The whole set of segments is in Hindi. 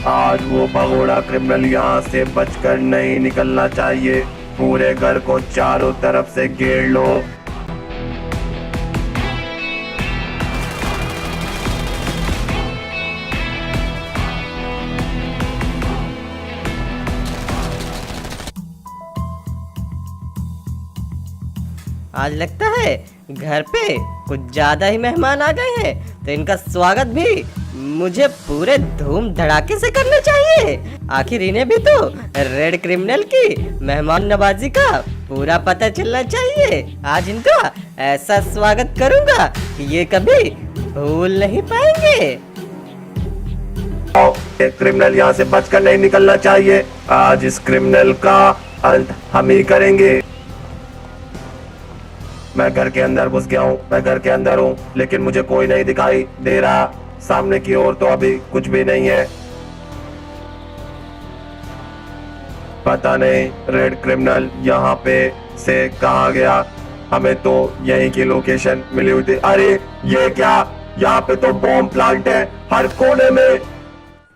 आज वो भगोड़ा क्रिमिनल यहाँ से बचकर नहीं निकलना चाहिए। पूरे घर को चारों तरफ से घेर लो। आज लगता है घर पे कुछ ज्यादा ही मेहमान आ गए हैं, तो इनका स्वागत भी मुझे पूरे धूम धड़ाके से करना चाहिए। आखिर इन्हें भी तो रेड क्रिमिनल की मेहमान नवाजी का पूरा पता चलना चाहिए। आज इनका ऐसा स्वागत करूंगा कि ये कभी भूल नहीं पाएंगे। एक क्रिमिनल यहाँ से बचकर नहीं निकलना चाहिए। आज इस क्रिमिनल का अंत हम ही करेंगे। मैं घर के अंदर घुस गया हूँ, मैं घर के अंदर हूँ, लेकिन मुझे कोई नहीं दिखाई दे रहा। सामने की ओर तो अभी कुछ भी नहीं है। पता नहीं रेड क्रिमिनल यहाँ पे से कहाँ गया। हमें तो यहीं की लोकेशन मिली हुई थी। अरे ये क्या, यहाँ पे तो बॉम्ब प्लांट है हर कोने में।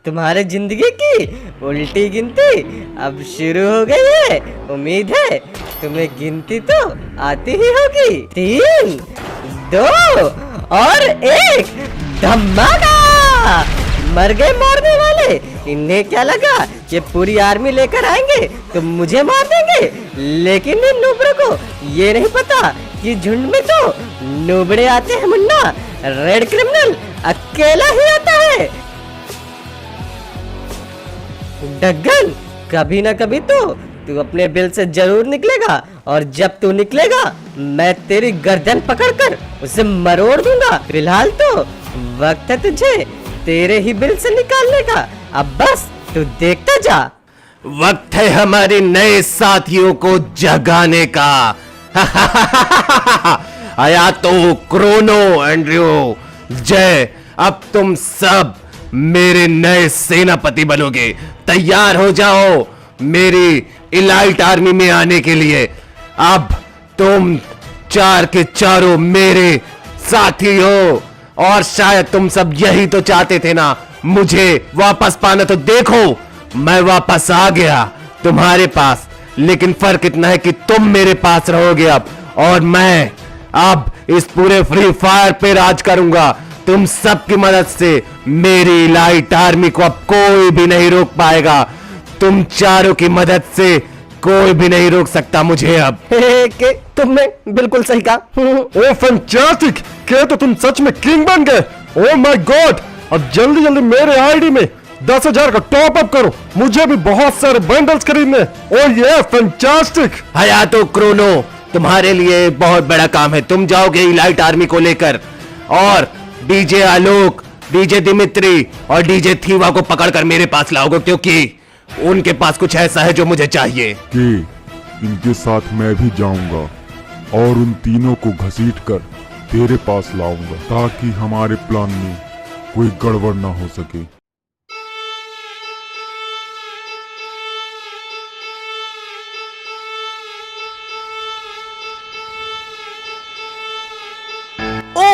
तुम्हारे जिंदगी की उल्टी गिनती अब शुरू हो गई है। उम्मीद है तुम्हें गिनती तो आती ही होगी। 3, 2 और 1 धमाका! मर गए मारने वाले। इन्हें क्या लगा कि पूरी आर्मी लेकर आएंगे तो मुझे मार देंगे, लेकिन इन नूबड़ों को ये नहीं पता कि झुंड में तो नूबड़े आते हैं मुन्ना। रेड क्रिमिनल अकेला ही आता है। डग्गन, कभी ना कभी तो तू अपने बिल से जरूर निकलेगा, और जब तू निकलेगा मैं तेरी गर्दन पकड़कर उसे मरोड़ दूंगा। फिलहाल तो वक्त है तुझे तेरे ही बिल से निकालने का। अब बस तू देखता जा। वक्त है हमारे नए साथियों को जगाने का। आया तो क्रोनो एंड्रयू जय, अब तुम सब मेरे नए सेनापति बनोगे। तैयार हो जाओ मेरी इलाइट आर्मी में आने के लिए। अब तुम चार के चारों मेरे साथी हो, और शायद तुम सब यही तो चाहते थे ना, मुझे वापस पाना। तो देखो मैं वापस आ गया तुम्हारे पास, लेकिन फर्क इतना है कि तुम मेरे पास रहोगे अब, और मैं अब इस पूरे फ्री फायर पे राज करूंगा। तुम सबकी मदद से मेरी इलाइट आर्मी को अब कोई भी नहीं रोक पाएगा। तुम चारों की मदद से कोई भी नहीं रोक सकता मुझे अब। के तुमने बिल्कुल सही कहा। ओ फैंटास्टिक, क्या तो तुम सच में किंग बन गए। ओ माय गॉड, अब जल्दी जल्दी मेरे आईडी में 10,000 का टॉप अप करो, मुझे भी बहुत सारे बंडल्स खरीदने। ओ ये फैंटास्टिक। हयातो क्रोनो, तुम्हारे लिए बहुत बड़ा काम है। तुम जाओगे इलाइट आर्मी को लेकर, और डीजे आलोक, डीजे दिमित्री और डीजे थीवा को पकड़कर मेरे पास लाओगे, क्योंकि उनके पास कुछ ऐसा है जो मुझे चाहिए। कि इनके साथ मैं भी जाऊंगा और उन तीनों को घसीटकर तेरे पास लाऊंगा, ताकि हमारे प्लान में कोई गड़बड़ ना हो सके।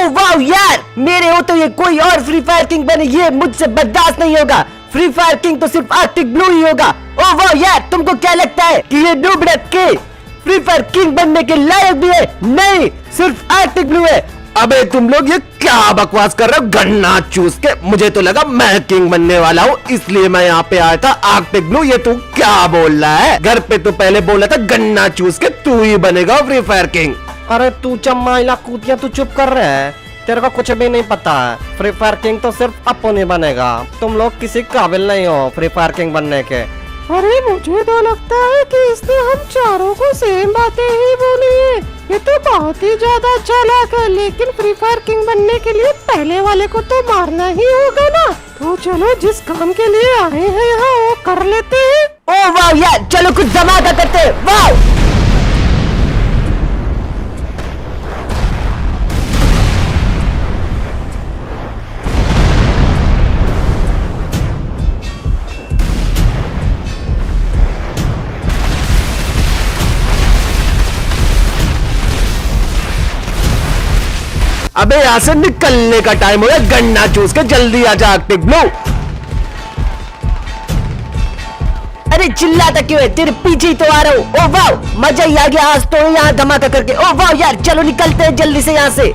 वाह यार, मेरे हो तो ये कोई और फ्री फायर किंग बने, ये मुझसे बर्दाश्त नहीं होगा। फ्री फायर किंग तो सिर्फ आर्टिक ब्लू ही होगा। ओ वाह यार, तुमको क्या लगता है कि ये नूबड़े के फ्री फायर किंग बनने के लायक भी है? नहीं, सिर्फ आर्टिक ब्लू है। अबे तुम लोग ये क्या बकवास कर रहे हो गन्ना चूस के? मुझे तो लगा मैं किंग बनने वाला हूँ, इसलिए मैं यहाँ पे आया था। आर्टिक ब्लू, ये तू क्या बोल रहा है? घर पे तो पहले बोला था गन्ना चूस के तू ही बनेगा फ्री फायर किंग। अरे तू चम्माइला कूतिया, तू चुप कर रहे है। तेरे को कुछ भी नहीं पता है। फ्री फायर किंग तो सिर्फ अपन ही बनेगा। तुम लोग किसी काबिल नहीं हो फ्री फायर किंग बनने के। अरे मुझे तो लगता है कि इसने हम चारों को सेम बातें ही बोली है। ये तो बहुत ही ज्यादा चालाक है, लेकिन फ्री फायर किंग बनने के लिए पहले वाले को तो मारना ही होगा ना। तो चलो जिस काम के लिए आए हैं यहाँ वो कर लेते हैं। ओ वाह यार, चलो कुछ धमाका करते हैं। वाह, अबे यहाँ से निकलने का टाइम हो गया। गन्ना चूस के जल्दी आ जा आर्टिक ब्लू। अरे चिल्लाता क्यों है, तेरे पीछे ही तो आ रहा हूँ। ओ वाह, मजा ही आ गया आज तो यहाँ धमाका करके। ओ वाह यार, चलो निकलते हैं जल्दी से यहाँ से।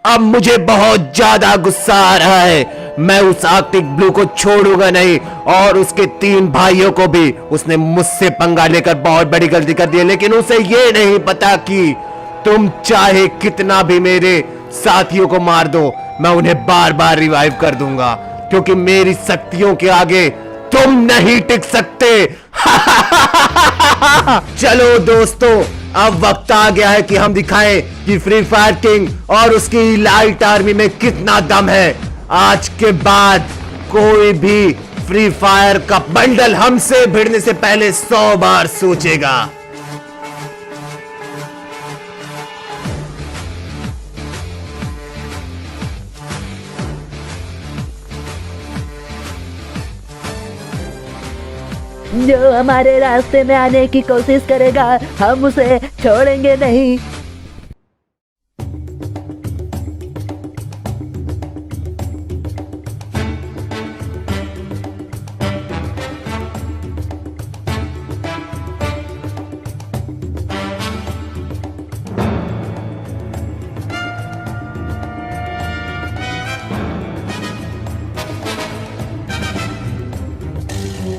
अब मुझे बहुत ज्यादा गुस्सा आ रहा है। मैं उस आर्कटिक ब्लू को छोड़ूंगा नहीं, और उसके 3 भाइयों को भी। उसने मुझसे पंगा लेकर बहुत बड़ी गलती कर दी है, लेकिन उसे ये नहीं पता कि तुम चाहे कितना भी मेरे साथियों को मार दो, मैं उन्हें बार बार रिवाइव कर दूंगा, क्योंकि मेरी शक्तियों के आगे तुम नहीं टिक सकते। चलो दोस्तों, अब वक्त आ गया है कि हम दिखाएं कि फ्री फायर किंग और उसकी इलाइट आर्मी में कितना दम है। आज के बाद कोई भी फ्री फायर का बंडल हमसे भिड़ने से पहले 100 बार सोचेगा। जो हमारे रास्ते में आने की कोशिश करेगा, हम उसे छोड़ेंगे नहीं।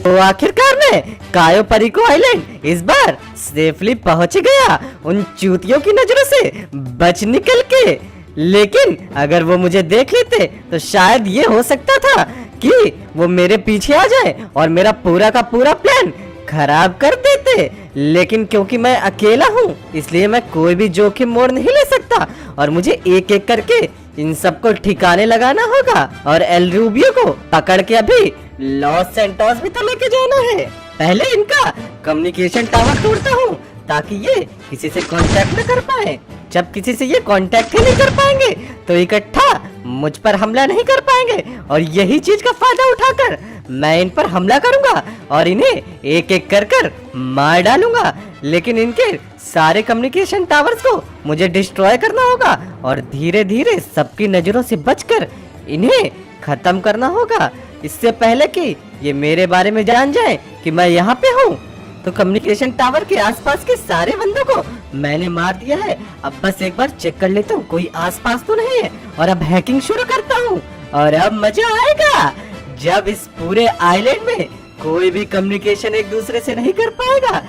तो आखिरकार मैं कायो परिको आइलैंड इस बार सेफली पहुंच गया, उन चूतियों की नजरों से बच निकल के। लेकिन अगर वो मुझे देख लेते तो शायद ये हो सकता था कि वो मेरे पीछे आ जाए और मेरा पूरा का पूरा प्लान खराब कर देते। लेकिन क्योंकि मैं अकेला हूँ, इसलिए मैं कोई भी जोखिम मोड़ नहीं ले सकता, और मुझे एक एक करके इन सबको ठिकाने लगाना होगा, और एल रूबियो को पकड़ के अभी लॉस सेंटोस भी तो लेके जाना है। पहले इनका कम्युनिकेशन टावर तोड़ता हूँ, ताकि ये किसी से कांटेक्ट न कर पाए। जब किसी से ये कांटेक्ट ही नहीं कर पाएंगे तो इकट्ठा मुझ पर हमला नहीं कर पाएंगे, और यही चीज का फायदा उठाकर मैं इन पर हमला करूंगा और इन्हें एक एक कर मार डालूंगा। लेकिन इनके सारे कम्युनिकेशन टावर्स को मुझे डिस्ट्रॉय करना होगा, और धीरे धीरे सबकी नजरों से बचकर इन्हें खत्म करना होगा, इससे पहले कि ये मेरे बारे में जान जाए कि मैं यहाँ पे हूँ। तो कम्युनिकेशन टावर के आसपास के सारे बंदों को मैंने मार दिया है। अब बस एक बार चेक कर लेता हूँ कोई आसपास तो नहीं है, और अब हैकिंग शुरू करता हूँ। और अब मजा आएगा जब इस पूरे आइलैंड में कोई भी कम्युनिकेशन एक दूसरे से नहीं कर पाएगा।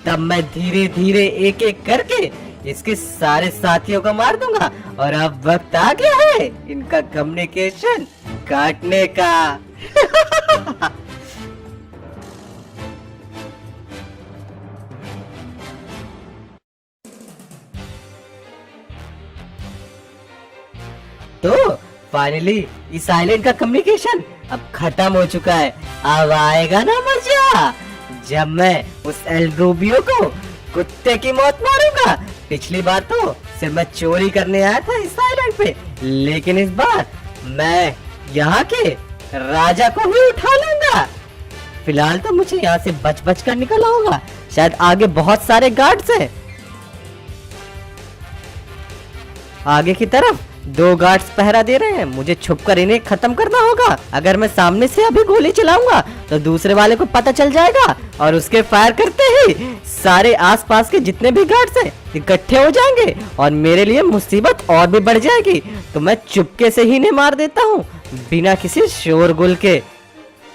तब मैं धीरे धीरे एक एक करके इसके सारे साथियों को मार दूंगा, और अब वक्त आ गया है इनका कम्युनिकेशन काटने का। तो फाइनली इस आइलैंड का कम्युनिकेशन अब खत्म हो चुका है। अब आएगा ना मजा जब मैं उस एल रूबियो को कुत्ते की मौत मारूंगा। पिछली बार तो सिर्फ मैं चोरी करने आया था इस आइलैंड पे, लेकिन इस बार मैं यहाँ के राजा को भी उठा लूंगा। फिलहाल तो मुझे यहाँ से बच बच कर निकलना होगा, शायद आगे बहुत सारे गार्ड्स हैं। आगे की तरफ 2 गार्ड्स पहरा दे रहे हैं, मुझे छुपकर इन्हें खत्म करना होगा। अगर मैं सामने से अभी गोली चलाऊंगा तो दूसरे वाले को पता चल जाएगा, और उसके फायर करते ही सारे आसपास के जितने भी गार्ड्स हैं इकट्ठे हो जाएंगे, और मेरे लिए मुसीबत और भी बढ़ जाएगी। तो मैं चुपके से ही इन्हें मार देता हूँ बिना किसी शोरगुल के।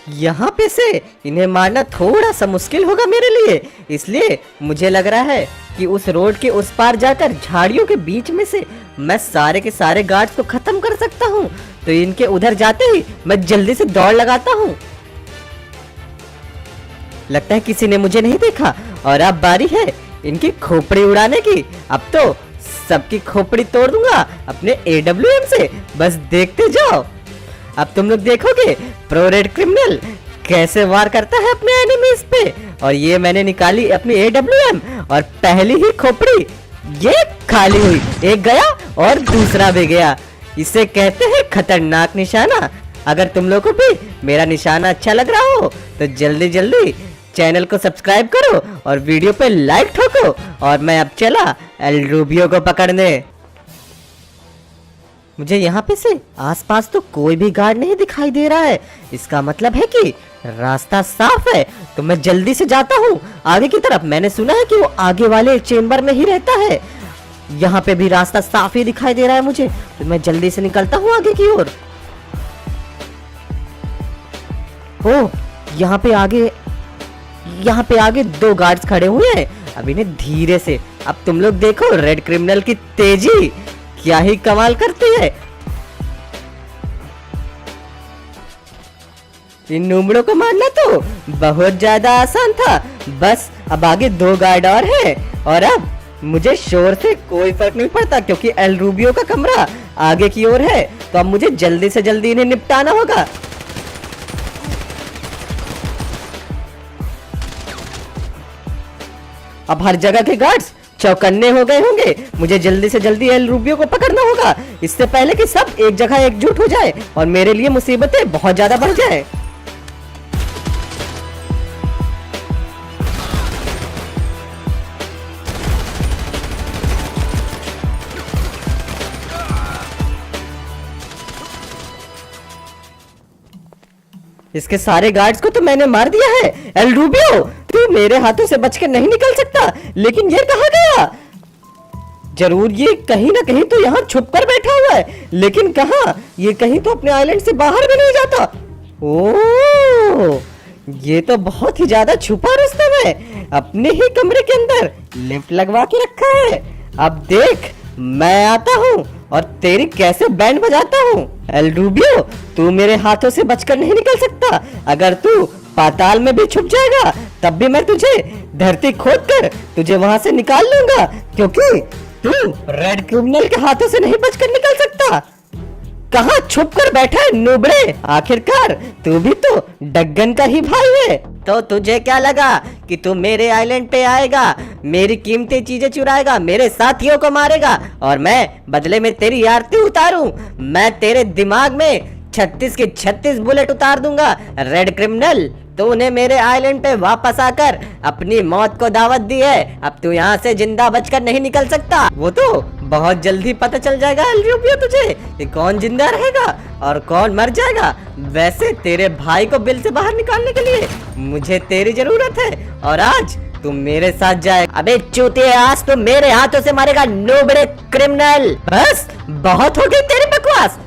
यहाँ पे से इन्हें मारना थोड़ा सा मुश्किल होगा मेरे लिए, इसलिए मुझे लग रहा है कि उस रोड के उस पार जाकर झाड़ियों के बीच में से मैं सारे के सारे गार्ड्स को खत्म कर सकता हूँ। तो इनके उधर जाते ही मैं जल्दी से दौड़ लगाता हूँ। लगता है किसी ने मुझे नहीं देखा, और अब बारी है इनकी खोपड़ी उड़ाने की। अब तो सबकी खोपड़ी तोड़ दूंगा अपने AWM से, बस देखते जाओ। अब तुम लोग देखोगे प्रो रेड क्रिमिनल कैसे वार करता है अपने एनिमीज पे। और ये मैंने निकाली अपनी AWM, और पहली ही खोपड़ी ये खाली हुई, एक गया और दूसरा भी गया। इसे कहते हैं खतरनाक निशाना। अगर तुम लोगों को भी मेरा निशाना अच्छा लग रहा हो तो जल्दी जल्दी चैनल को सब्सक्राइब करो और वीडियो पे लाइक ठोको। और मैं अब चला एल रूबियो को पकड़ने। मुझे यहाँ पे से आसपास तो कोई भी गार्ड नहीं दिखाई दे रहा है। इसका मतलब है कि रास्ता साफ है, तो मैं जल्दी से जाता हूँ आगे की तरफ। मैंने सुना है कि वो आगे वाले चेम्बर में ही रहता है। यहाँ पे भी रास्ता साफ ही दिखाई दे रहा है मुझे, तो मैं जल्दी से निकलता हूँ आगे की ओर। ओह, यहाँ पे आगे 2 गार्ड्स खड़े हुए हैं। अब इन्हें धीरे से, अब तुम लोग देखो रेड क्रिमिनल की तेजी क्या ही कमाल करती है। इन नूबड़ों को मारना तो बहुत ज्यादा आसान था। बस अब आगे 2 गार्ड और हैं और अब मुझे शोर से कोई फर्क नहीं पड़ता क्योंकि एल रूबियो का कमरा आगे की ओर है। तो अब मुझे जल्दी से जल्दी इन्हें निपटाना होगा। अब हर जगह के गार्ड्स चौकन्ने हो गए होंगे। मुझे जल्दी से जल्दी एल रूबियो को पकड़ना होगा इससे पहले कि सब एक जगह एकजुट हो जाए और मेरे लिए मुसीबतें बहुत ज्यादा बढ़ जाए। इसके सारे गार्ड्स को तो मैंने मार दिया है। एल रूबियो, तू मेरे हाथों से बच के नहीं निकल सकता। लेकिन ये कहाँ गया? जरूर ये कहीं ना कहीं तो यहाँ छुप कर बैठा हुआ है, लेकिन कहाँ? ये कहीं तो अपने आइलैंड से बाहर भी नहीं जाता। ओह, ये तो बहुत ही ज्यादा छुपा रुस्तम है, अपने ही कमरे के अंदर लिफ्ट लगवा के रखा है। अब देख मैं आता हूँ और तेरी कैसे बैंड बजाता हूँ। एल रूबियो, तू मेरे हाथों से बचकर नहीं निकल सकता। अगर तू पाताल में भी छुप जाएगा तब भी मैं तुझे धरती खोद कर तुझे वहां से निकाल लूंगा, क्योंकि तू रेड क्रिमिनल के हाथों से नहीं बचकर निकल सकता। कहाँ छुप कर बैठा है नूबड़े? आखिरकार तू भी तो डग्गन का ही भाई है। तो तुझे क्या लगा कि तू मेरे आइलैंड पे आएगा, मेरी कीमती चीजें चुराएगा, मेरे साथियों को मारेगा और मैं बदले में तेरी आरती उतारूं? मैं तेरे दिमाग में 36 के 36 बुलेट उतार दूंगा। रेड क्रिमिनल, तूने मेरे आइलैंड पे वापस आकर अपनी मौत को दावत दी है। अब तू यहाँ से जिंदा बचकर नहीं निकल सकता। वो तो बहुत जल्दी पता चल जाएगा एल रूबियो तुझे कि कौन जिंदा रहेगा और कौन मर जाएगा। वैसे तेरे भाई को बिल से बाहर निकालने के लिए मुझे तेरी जरूरत है और आज तुम मेरे साथ जाए। अबे चूतिए, आज तुम मेरे हाथों से मारेगा नूबड़े क्रिमिनल। बस बहुत हो गई तेरी बकवास।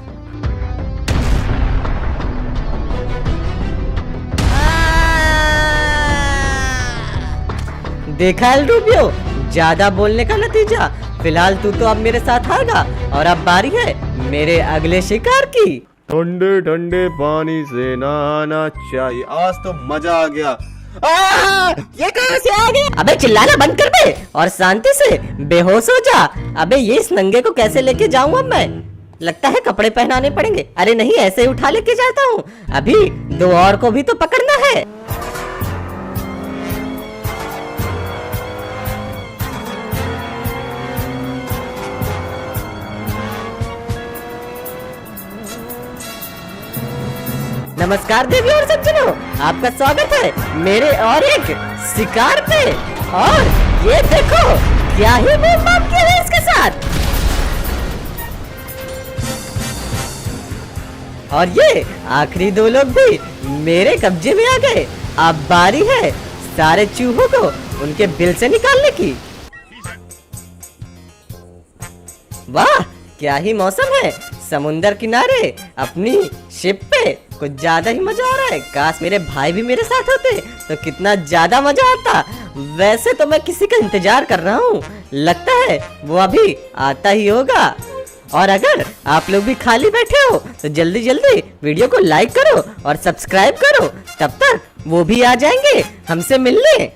देखा एल रूबियो, ज्यादा बोलने का नतीजा। फिलहाल तू तो अब मेरे साथ आएगा और अब बारी है मेरे अगले शिकार की। ठंडे ठंडे पानी से नहाना चाहिए। आज तो मजा आ गया। ये कहां से आ गया? अबे चिल्लाना बंद कर दे और शांति से बेहोश हो जा। अबे ये इस नंगे को कैसे लेके जाऊंगा मैं? लगता है कपड़े पहनाने पड़ेंगे। अरे नहीं, ऐसे ही उठा लेके जाता हूँ। अभी 2 और को भी तो पकड़ना है। नमस्कार देवी और सज्जनों, आपका स्वागत है मेरे और एक शिकार पे। और ये देखो क्या ही बम किया है इसके साथ। और ये आखिरी 2 लोग भी मेरे कब्जे में आ गए। अब बारी है सारे चूहों को उनके बिल से निकालने की। वाह, क्या ही मौसम है। समुंदर किनारे अपनी शिप पे कुछ ज्यादा ही मजा आ रहा है। काश मेरे भाई भी मेरे साथ होते तो कितना ज्यादा मजा आता। वैसे तो मैं किसी का इंतजार कर रहा हूँ, लगता है वो अभी आता ही होगा। और अगर आप लोग भी खाली बैठे हो तो जल्दी जल्दी वीडियो को लाइक करो और सब्सक्राइब करो, तब तक वो भी आ जाएंगे हमसे मिलने।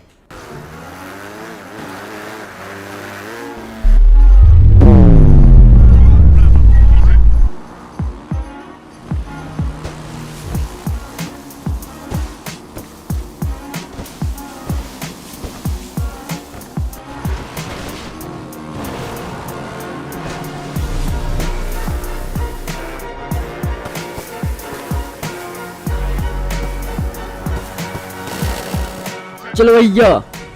चलो भैया,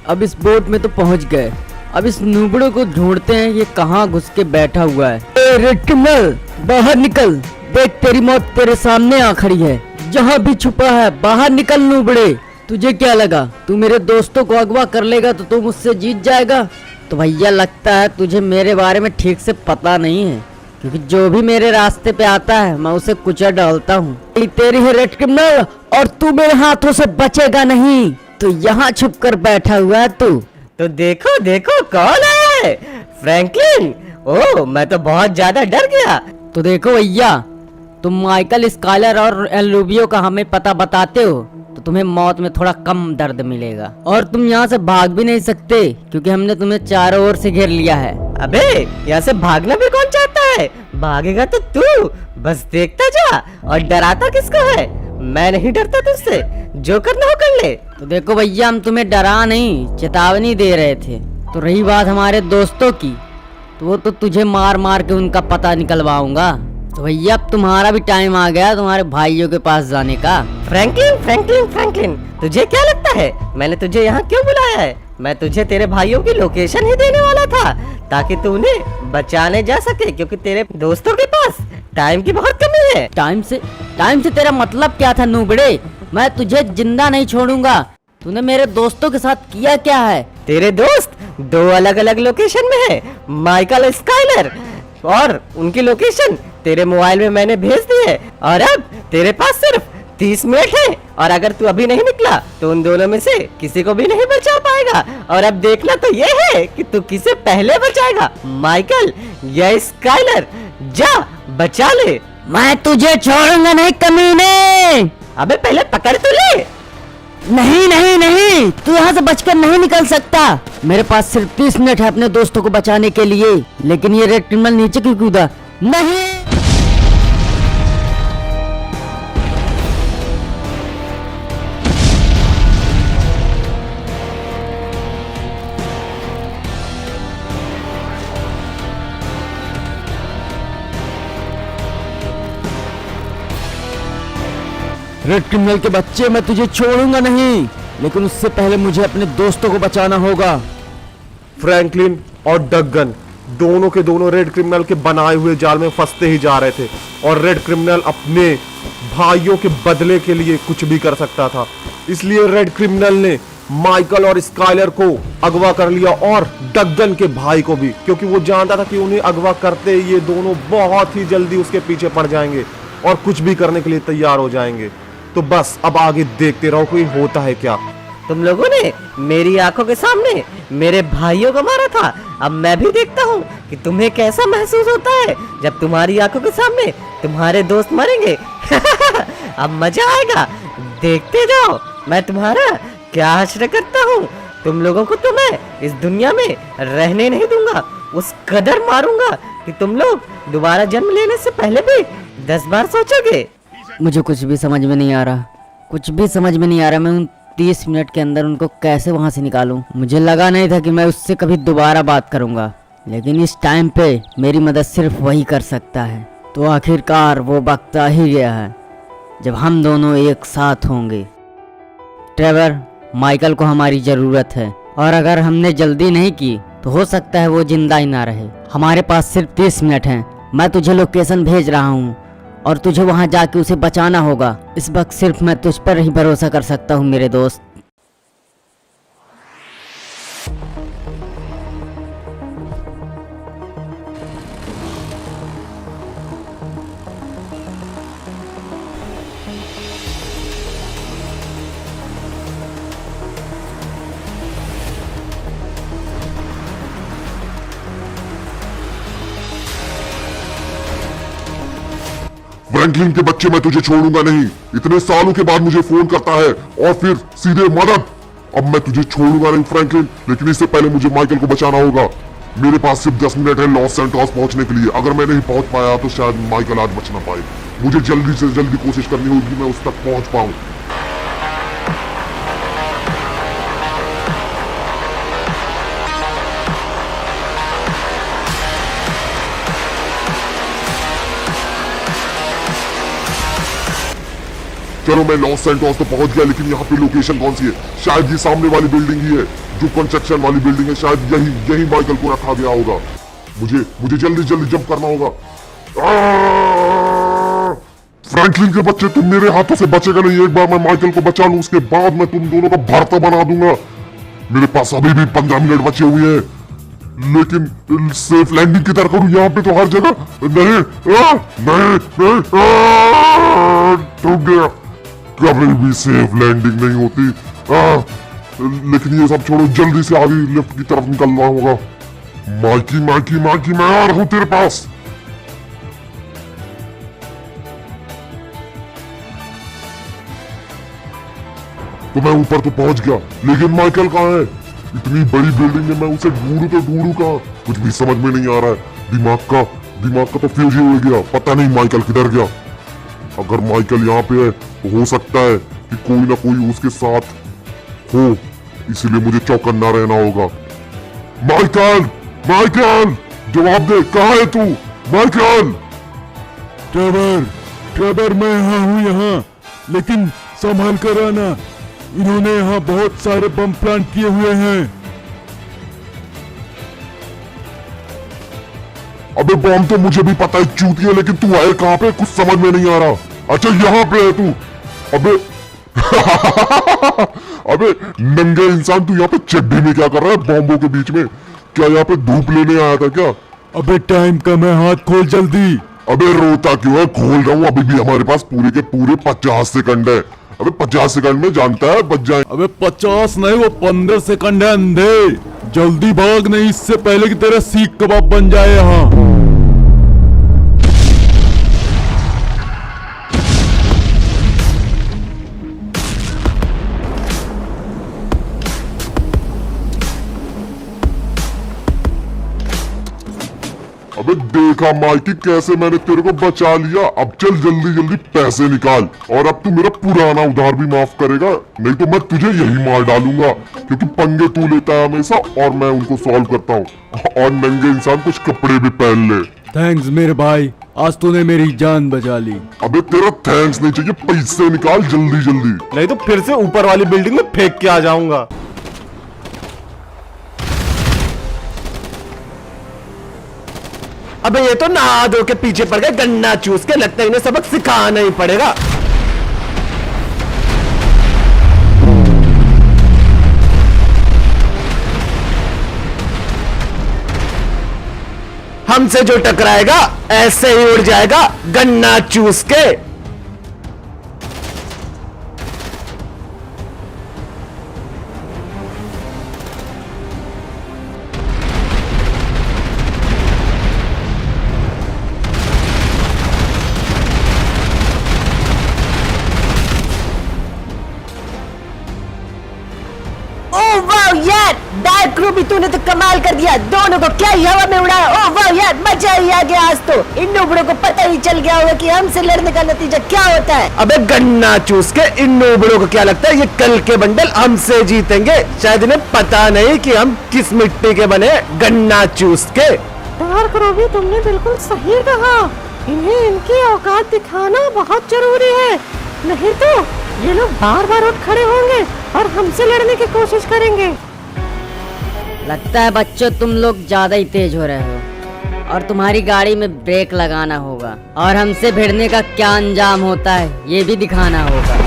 अब इस बोट में तो पहुंच गए। अब इस नुबड़े को ढूंढते हैं, ये कहाँ घुस के बैठा हुआ है। ए रेड क्रिमिनल, बाहर निकल, देख तेरी मौत तेरे सामने आ खड़ी है। जहाँ भी छुपा है बाहर निकल नुबड़े। तुझे क्या लगा तू मेरे दोस्तों को अगवा कर लेगा तो तू मुझसे जीत जाएगा? तो भैया लगता है तुझे मेरे बारे में ठीक से पता नहीं है, क्योंकि जो भी मेरे रास्ते पे आता है मैं उसे कुचल डालता हूँ। तेरी है रेड क्रिमिनल, और तू मेरे हाथों से बचेगा नहीं। तो यहाँ छुप कर बैठा हुआ है तू। तो देखो देखो कौन है, फ्रैंकलिन। ओह, मैं तो बहुत ज्यादा डर गया। तो देखो भैया, तुम माइकल स्काइलर और एलरूबियो का हमें पता बताते हो तो तुम्हें मौत में थोड़ा कम दर्द मिलेगा, और तुम यहाँ से भाग भी नहीं सकते क्योंकि हमने तुम्हें चारों ओर से घेर लिया है। अबे यहाँ से भागना भी कौन चाहता है? भागेगा तो तू, बस देखता जा। और डराता किसको है? मैं नहीं डरता तुझसे, जो करना हो कर ले। तो देखो भैया, हम तुम्हें डरा नहीं, चेतावनी दे रहे थे। तो रही बात हमारे दोस्तों की, तो वो तो तुझे मार मार के उनका पता निकलवाऊंगा। तो भैया अब तुम्हारा भी टाइम आ गया तुम्हारे भाइयों के पास जाने का। फ्रैंकलिन फ्रैंकलिन फ्रैंकलिन, तुझे क्या लगता है मैंने तुझे यहाँ क्यों बुलाया है? मैं तुझे तेरे भाइयों की लोकेशन ही देने वाला था ताकि तू उन्हें बचाने जा सके, क्योंकि तेरे दोस्तों के पास टाइम की बहुत कमी है। टाइम से तेरा मतलब क्या था नूबड़े? मैं तुझे जिंदा नहीं छोड़ूंगा। तूने मेरे दोस्तों के साथ किया क्या है? तेरे दोस्त दो अलग अलग लोकेशन में है, माइकल स्काइलर, और उनकी लोकेशन तेरे मोबाइल में मैंने भेज दी है। और अब तेरे पास सिर्फ 30 मिनट है, और अगर तू अभी नहीं निकला तो उन दोनों में से किसी को भी नहीं बचा पाएगा। और अब देखना तो ये है कि तू किसे पहले बचाएगा, माइकल या स्काइलर। जा बचा ले। मैं तुझे छोड़ूंगा नहीं कमीने। अबे पहले पकड़ तो ले। नहीं नहीं नहीं, तू यहाँ से बचकर नहीं निकल सकता। मेरे पास सिर्फ 30 मिनट है अपने दोस्तों को बचाने के लिए, लेकिन ये रेड क्रिमिनल नीचे क्यों कूदा? नहीं। रेड क्रिमिनल के बच्चे, मैं तुझे छोड़ूंगा नहीं, लेकिन उससे पहले मुझे अपने दोस्तों को बचाना होगा। फ्रैंकलिन और डगन दोनों के दोनों रेड क्रिमिनल के बनाए हुए जाल में फंसते ही जा रहे थे, और रेड क्रिमिनल अपने भाइयों के बदले के लिए कुछ भी कर सकता था। इसलिए रेड क्रिमिनल ने माइकल और स्काइलर को अगवा कर लिया, और डगन के भाई को भी, क्योंकि वो जानता था कि उन्हें अगवा करते ये दोनों बहुत ही जल्दी उसके पीछे पड़ जाएंगे और कुछ भी करने के लिए तैयार हो जाएंगे। तो बस अब आगे देखते रहो कि होता है क्या। तुम लोगों ने मेरी आंखों के सामने मेरे भाइयों को मारा था, अब मैं भी देखता हूँ कि तुम्हें कैसा महसूस होता है जब तुम्हारी आंखों के सामने तुम्हारे दोस्त मरेंगे। अब मजा आएगा, देखते जाओ मैं तुम्हारा क्या हश्र करता हूँ। तुम लोगों को तो मैं इस दुनिया में रहने नहीं दूंगा, उस कदर मारूंगा कि तुम लोग दोबारा जन्म लेने से पहले भी 10 बार सोचोगे। मुझे कुछ भी समझ में नहीं आ रहा, कुछ भी समझ में नहीं आ रहा। मैं उन 30 मिनट के अंदर उनको कैसे वहां से निकालूं? मुझे लगा नहीं था कि मैं उससे कभी दोबारा बात करूंगा, लेकिन इस टाइम पे मेरी मदद सिर्फ वही कर सकता है। तो आखिरकार वो वक्त आ ही गया है जब हम दोनों एक साथ होंगे। ट्रेवर, माइकल को हमारी जरूरत है, और अगर हमने जल्दी नहीं की तो हो सकता है वो जिंदा ही ना रहे। हमारे पास सिर्फ 30 मिनट हैं। मैं तुझे लोकेशन भेज रहा हूँ और तुझे वहां जाके उसे बचाना होगा। इस वक्त सिर्फ मैं तुझ पर ही भरोसा कर सकता हूँ मेरे दोस्त। फ्रैंकलिन के बच्चे, मैं तुझे छोड़ूंगा नहीं। इतने सालों के बाद मुझे फोन करता है और फिर सीधे मदद। अब मैं तुझे छोड़ूंगा नहीं फ्रैंकलिन, लेकिन इससे पहले मुझे माइकल को बचाना होगा। मेरे पास सिर्फ 10 मिनट है लॉस सैंटोस पहुंचने के लिए। अगर मैं नहीं पहुंच पाया तो शायद माइकल आज बच ना पाए। मुझे जल्दी से जल्दी कोशिश करनी होगी मैं उस तक पहुंच पाऊं। चलो मैं लॉस सैंटोस तो पहुंच गया, लेकिन यहाँ पे लोकेशन कौन सी है? शायद ये सामने वाली बिल्डिंग ही है, जो कंस्ट्रक्शन वाली बिल्डिंग है। शायद यही माइकल को रखा गया होगा। मुझे जल्दी जंप करना होगा। फ्रैंकलिन के बच्चे, तुम मेरे हाथों से बचेगा नहीं। एक बार मैं माइकल को बचा लूं, उसके बाद मैं तुम दोनों का भरता बना दूंगा। मेरे पास अभी भी 15 मिनट बचे हुए हैं, लेकिन सेफ लैंडिंग की तरह करूं। यहाँ पे तो हर जगह नहीं ठुक गया। कभी भी सेफ लैंडिंग नहीं होती। लेकिन ये सब छोड़ो, जल्दी से आगे लिफ्ट की तरफ निकलना होगा। माइकी मैं आ रहा हूं तेरे पास। तो मैं ऊपर तो पहुंच गया, लेकिन माइकल कहाँ है? इतनी बड़ी बिल्डिंग में मैं उसे ढूंढूं कहाँ? कुछ भी समझ में नहीं आ रहा है। दिमाग का तो फ्यूज ही हो गया। पता नहीं माइकल किधर गया। अगर माइकल यहाँ पे है तो हो सकता है कि कोई ना कोई उसके साथ हो, इसलिए मुझे चौकन्ना रहना होगा। माइकल जवाब दे, कहाँ है तू? माइकल! ट्रेवर मैं यहाँ, लेकिन संभाल कर आना। इन्होंने यहाँ बहुत सारे बम प्लांट किए हुए हैं। अबे बॉम्ब तो मुझे भी पता है चूतिया, लेकिन तू है कहाँ पे? कुछ समझ में नहीं आ रहा। अच्छा यहाँ पे है तू। अबे अबे नंगे इंसान, तू यहाँ पे चड्डी में क्या कर रहा है बॉम्बों के बीच में? क्या यहाँ पे धूप लेने आया था क्या? अबे टाइम कम है, हाथ खोल जल्दी। अबे रोता क्यों है? खोल रहा हूँ। अभी भी हमारे पास पूरे के पूरे 50 सेकंड है। अबे 50 सेकंड में जानता है बच जाए। अबे 50 नहीं, वो 15 सेकंड है अंधे। जल्दी भाग, नहीं इससे पहले कि तेरा सीख कबाब बन जाए यहाँ। अबे देखा माइकी, कैसे मैंने तेरे को बचा लिया। अब चल जल्दी पैसे निकाल, और अब तू मेरा पुराना उधार भी माफ करेगा, नहीं तो मैं तुझे यही मार डालूंगा। क्योंकि पंगे तू लेता है हमेशा और मैं उनको सॉल्व करता हूँ। और नंगे इंसान कुछ कपड़े भी पहन ले। थैंक्स मेरे भाई, आज तूने मेरी जान बचा ली। अबे तेरा थैंक्स नहीं चाहिए, पैसे निकाल जल्दी। नहीं तो फिर से ऊपर वाली बिल्डिंग में फेंक के आ जाऊंगा। अबे ये तो नहा धो के पीछे पड़ गए, गन्ना चूस के। लगता है इन्हें सबक सिखाना ही पड़ेगा। हमसे जो टकराएगा ऐसे ही उड़ जाएगा, गन्ना चूस के। यार डार्क रूबी, तूने तो कमाल कर दिया। दोनों को क्या ही हवा में उड़ाया। ओह वाह यार, मजा ही आ गया आज तो। इन नूबड़ों को पता ही चल गया होगा कि हमसे लड़ने का नतीजा क्या होता है। अबे गन्ना चूस के इन नूबड़ों को क्या लगता है ये कल के बंडल हमसे जीतेंगे? शायद इन्हें पता नहीं कि हम किस मिट्टी के बने। गन्ना चूस के। डार्क रूबी, तुमने बिल्कुल सही कहा। इन्हें इनकी औकात दिखाना बहुत जरूरी है, नहीं तो ये लोग बार उठ खड़े होंगे और हमसे लड़ने की कोशिश करेंगे। लगता है बच्चों तुम लोग ज्यादा ही तेज हो रहे हो, और तुम्हारी गाड़ी में ब्रेक लगाना होगा, और हमसे भिड़ने का क्या अंजाम होता है ये भी दिखाना होगा।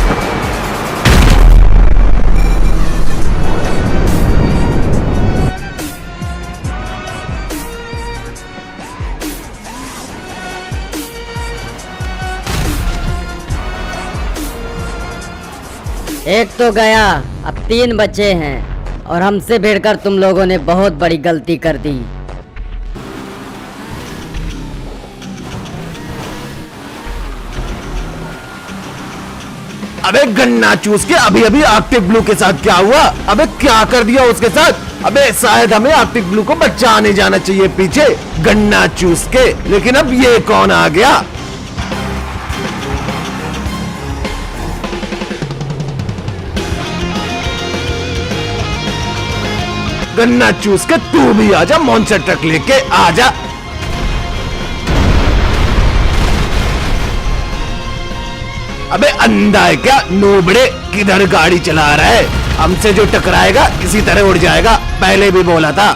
एक तो गया, अब 3 बचे हैं, और हमसे भिड़कर तुम लोगों ने बहुत बड़ी गलती कर दी। अबे गन्ना चूस के, अभी आर्कटिक ब्लू के साथ क्या हुआ? अबे क्या कर दिया उसके साथ? अबे शायद हमें आर्कटिक ब्लू को बचाने जाना चाहिए पीछे, गन्ना चूस के। लेकिन अब ये कौन आ गया? गन्ना चूस के तू भी आजा, मॉन्स्टर ट्रक लेके आजा। अबे अंधा है क्या नूबड़े, किधर गाड़ी चला रहा है? हमसे जो टकराएगा इसी तरह उड़ जाएगा, पहले भी बोला था।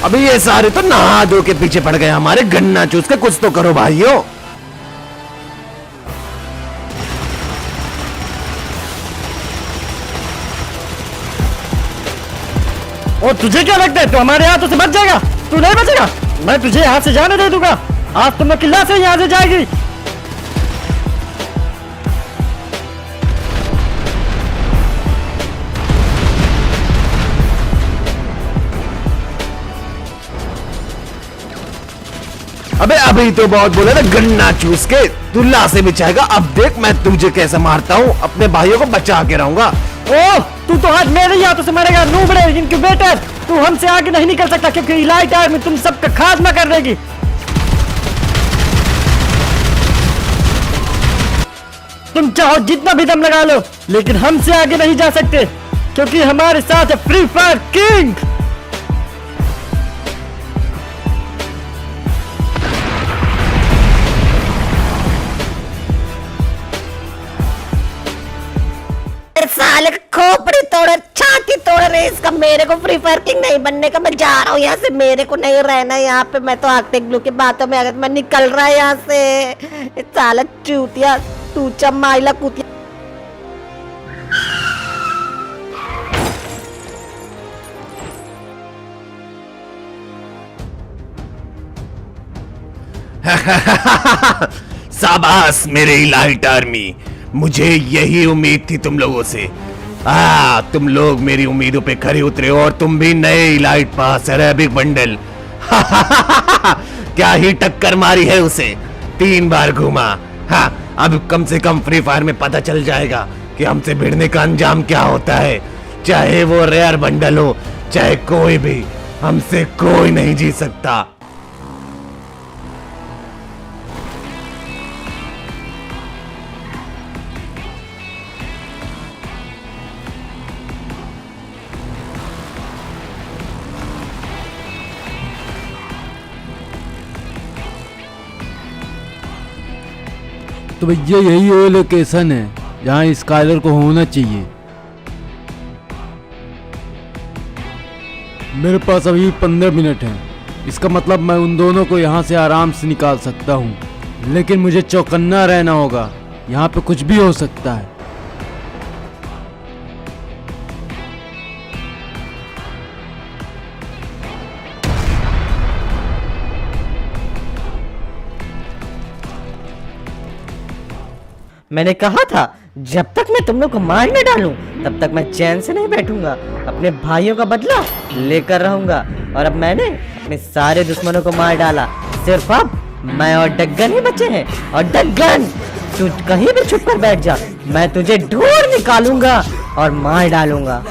अभी ये सारे तो नहा धो के पीछे पड़ गए हमारे, गन्ना चूस के कुछ तो करो भाइयों। और तुझे क्या लगता है तू हमारे हाथों से बच जाएगा? तू नहीं बचेगा, मैं तुझे यहाँ से जाने दे दूंगा। आज तुम किला से यहाँ से जाएगी। अबे अभी तो बहुत बोला ना गन्ना चूस के, तू लाशें बिछाएगा। अब देख मैं तुझे कैसे मारता हूँ, अपने भाइयों को बचा के रहूंगा। ओह, तू तो आज मेरे ही हाथों से मरेगा नूबड़े इनक्यूबेटर। तू हमसे आगे नहीं निकल सकता क्योंकि इलाइट आर्मी तुम सबका खात्मा कर देगी। तुम चाहो जितना भी दम लगा लो, लेकिन हमसे आगे नहीं जा सकते क्योंकि हमारे साथ है फ्री फायर किंग। साले खोपड़ी तोड़, छाती तोड़ रहे इसका। मेरे को फ्री फायर किंग नहीं बनने का, मैं जा रहा हूँ यहाँ से। मेरे को नहीं रहना यहाँ पे। मैं तो आर्कटिक ब्लू की बातों में अगर मैं निकल रहा है यहाँ से। साला चूतिया, टूचा माइला कुतिया। शाबाश मेरे इलाइट आर्मी, मुझे यही उम्मीद थी तुम लोगों से। तुम लोग मेरी उम्मीदों पे खरे उतरे और तुम भी नए इलाइट पास अरेबिक बंडल। क्या ही टक्कर मारी है उसे, 3 बार घूमा। अब कम से कम फ्री फायर में पता चल जाएगा कि हमसे भिड़ने का अंजाम क्या होता है। चाहे वो रेयर बंडल हो, चाहे कोई भी, हमसे कोई नहीं जीत सकता। तो भैया यही वो लोकेशन है जहाँ स्काइलर को होना चाहिए। मेरे पास अभी 15 मिनट हैं। इसका मतलब मैं उन दोनों को यहाँ से आराम से निकाल सकता हूँ, लेकिन मुझे चौकन्ना रहना होगा। यहाँ पे कुछ भी हो सकता है। मैंने कहा था जब तक मैं तुम लोग को मार न डालूं तब तक मैं चैन से नहीं बैठूंगा। अपने भाइयों का बदला लेकर रहूंगा। और अब मैंने अपने सारे दुश्मनों को मार डाला। सिर्फ अब मैं और डग्गन ही बचे हैं। और डग्गन, तू कहीं भी छुप कर बैठ जा, मैं तुझे ढूंढ निकालूंगा और मार डालूंगा।